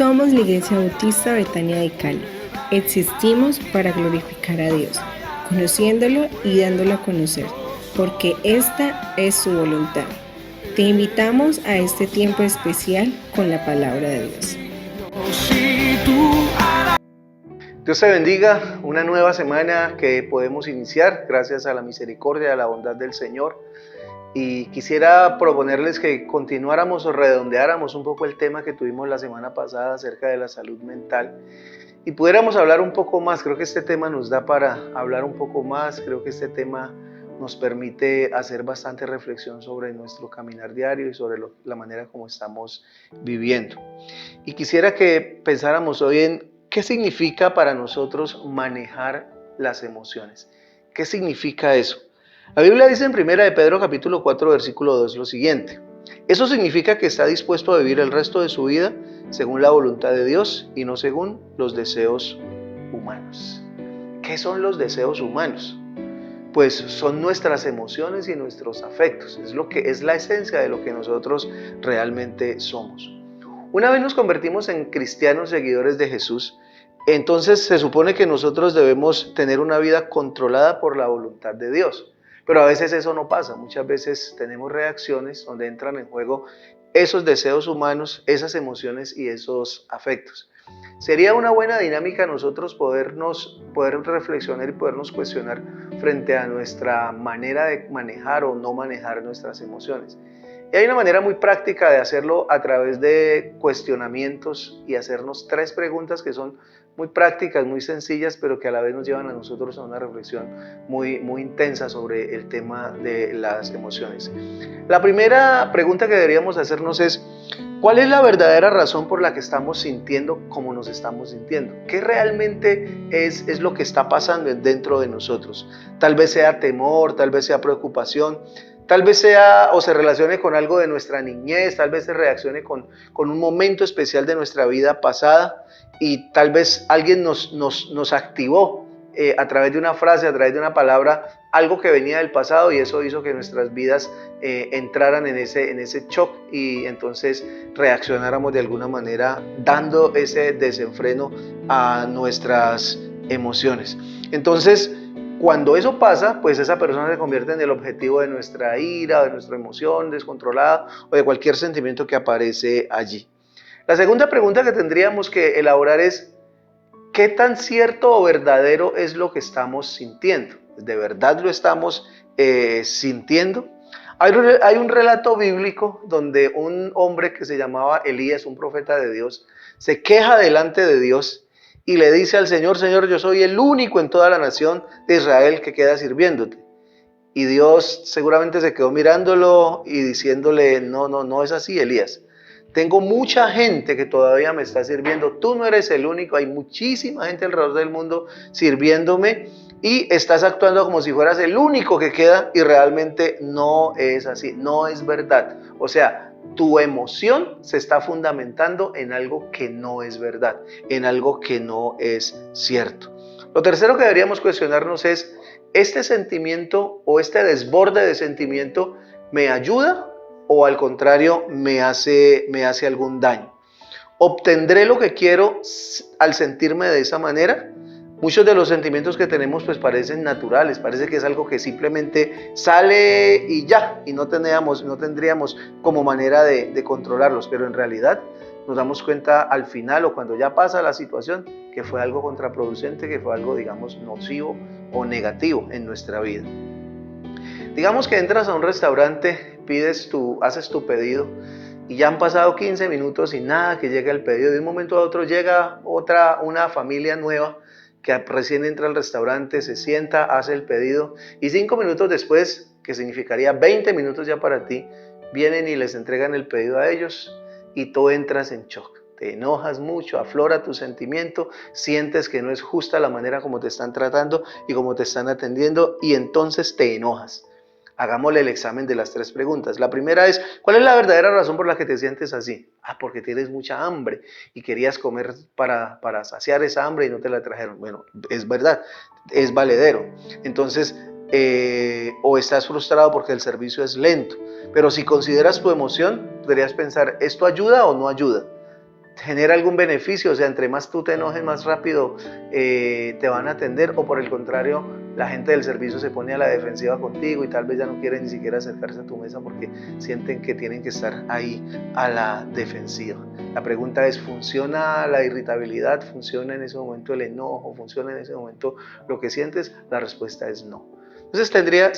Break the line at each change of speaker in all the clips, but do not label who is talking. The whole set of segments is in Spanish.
Somos la Iglesia Bautista Betania de Cali. Existimos para glorificar a Dios, conociéndolo y dándolo a conocer, porque esta es su voluntad. Te invitamos a este tiempo especial con la palabra de Dios.
Dios te bendiga, una nueva semana que podemos iniciar gracias a la misericordia, a la bondad del Señor. Y quisiera proponerles que continuáramos o redondeáramos un poco el tema que tuvimos la semana pasada acerca de la salud mental y pudiéramos hablar un poco más. Creo que este tema nos da para hablar un poco más, creo que este tema nos permite hacer bastante reflexión sobre nuestro caminar diario y sobre la manera como estamos viviendo. Y quisiera que pensáramos hoy en qué significa para nosotros manejar las emociones. ¿Qué significa eso? La Biblia dice en 1 de Pedro capítulo 4 versículo 2 lo siguiente: eso significa que está dispuesto a vivir el resto de su vida según la voluntad de Dios y no según los deseos humanos. ¿Qué son los deseos humanos? Pues son nuestras emociones y nuestros afectos, es la esencia de lo que nosotros realmente somos. Una vez nos convertimos en cristianos seguidores de Jesús, entonces se supone que nosotros debemos tener una vida controlada por la voluntad de Dios. Pero a veces eso no pasa, muchas veces tenemos reacciones donde entran en juego esos deseos humanos, esas emociones y esos afectos. Sería una buena dinámica nosotros poder reflexionar y podernos cuestionar frente a nuestra manera de manejar o no manejar nuestras emociones. Y hay una manera muy práctica de hacerlo a través de cuestionamientos y hacernos 3 preguntas que son muy prácticas, muy sencillas, pero que a la vez nos llevan a nosotros a una reflexión muy intensa sobre el tema de las emociones. La primera pregunta que deberíamos hacernos es: ¿cuál es la verdadera razón por la que estamos sintiendo como nos estamos sintiendo? ¿Qué realmente es lo que está pasando dentro de nosotros? Tal vez sea temor, tal vez sea preocupación, tal vez sea o se relacione con algo de nuestra niñez, tal vez se reaccione con un momento especial de nuestra vida pasada y tal vez alguien nos activó a través de una frase, a través de una palabra, algo que venía del pasado y eso hizo que nuestras vidas entraran en ese shock y entonces reaccionáramos de alguna manera dando ese desenfreno a nuestras emociones. Entonces, cuando eso pasa, pues esa persona se convierte en el objetivo de nuestra ira, de nuestra emoción descontrolada o de cualquier sentimiento que aparece allí. La segunda pregunta que tendríamos que elaborar es: ¿qué tan cierto o verdadero es lo que estamos sintiendo? ¿De verdad lo estamos sintiendo? Hay un relato bíblico donde un hombre que se llamaba Elías, un profeta de Dios, se queja delante de Dios y le dice al Señor: Señor, yo soy el único en toda la nación de Israel que queda sirviéndote. Y Dios seguramente se quedó mirándolo y diciéndole: no es así, Elías. Tengo mucha gente que todavía me está sirviendo. Tú no eres el único, hay muchísima gente alrededor del mundo sirviéndome y estás actuando como si fueras el único que queda y realmente no es así, no es verdad. O sea, tu emoción se está fundamentando en algo que no es verdad, en algo que no es cierto. Lo tercero que deberíamos cuestionarnos es: ¿este sentimiento o este desborde de sentimiento me ayuda o al contrario me hace algún daño? ¿Obtendré lo que quiero al sentirme de esa manera? Muchos de los sentimientos que tenemos pues parecen naturales, parece que es algo que simplemente sale y ya, y no tendríamos como manera de controlarlos, pero en realidad nos damos cuenta al final o cuando ya pasa la situación que fue algo contraproducente, que fue algo, digamos, nocivo o negativo en nuestra vida. Digamos que entras a un restaurante, haces tu pedido y ya han pasado 15 minutos y nada que llega el pedido. De un momento a otro llega una familia nueva que recién entra al restaurante, se sienta, hace el pedido y 5 minutos después, que significaría 20 minutos ya para ti, vienen y les entregan el pedido a ellos y tú entras en shock. Te enojas mucho, aflora tu sentimiento, sientes que no es justa la manera como te están tratando y como te están atendiendo y entonces te enojas. Hagámosle el examen de las 3 preguntas. La primera es: ¿cuál es la verdadera razón por la que te sientes así? Porque tienes mucha hambre y querías comer para saciar esa hambre y no te la trajeron. Bueno, es verdad, es valedero. Entonces, o estás frustrado porque el servicio es lento. Pero si consideras tu emoción, podrías pensar: ¿esto ayuda o no ayuda? genera algún beneficio, o sea, entre más tú te enojes, más rápido te van a atender, o por el contrario, la gente del servicio se pone a la defensiva contigo y tal vez ya no quieren ni siquiera acercarse a tu mesa porque sienten que tienen que estar ahí a la defensiva. La pregunta es, ¿funciona la irritabilidad? ¿Funciona en ese momento el enojo? ¿Funciona en ese momento lo que sientes? La respuesta es no. Entonces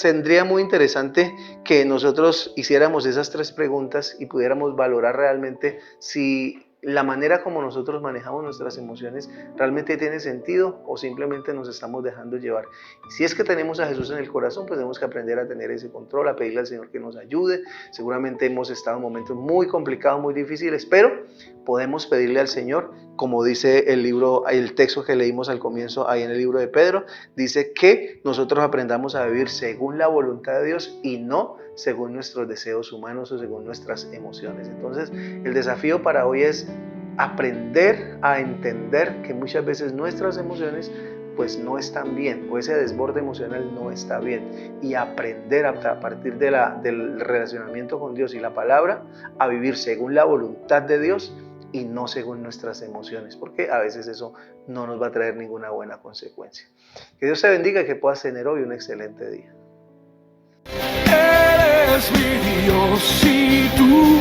tendría muy interesante que nosotros hiciéramos esas 3 preguntas y pudiéramos valorar realmente si la manera como nosotros manejamos nuestras emociones realmente tiene sentido o simplemente nos estamos dejando llevar. Y si es que tenemos a Jesús en el corazón, pues tenemos que aprender a tener ese control, a pedirle al Señor que nos ayude. Seguramente hemos estado en momentos muy complicados, muy difíciles, pero podemos pedirle al Señor, como dice el texto que leímos al comienzo ahí en el libro de Pedro, dice que nosotros aprendamos a vivir según la voluntad de Dios y no según nuestros deseos humanos o según nuestras emociones. Entonces, el desafío para hoy es aprender a entender que muchas veces nuestras emociones pues no están bien, o ese desborde emocional no está bien, y aprender a partir del relacionamiento con Dios y la palabra a vivir según la voluntad de Dios y no según nuestras emociones, porque a veces eso no nos va a traer ninguna buena consecuencia. Que Dios te bendiga y que puedas tener hoy un excelente día.
Eres mi Dios y tú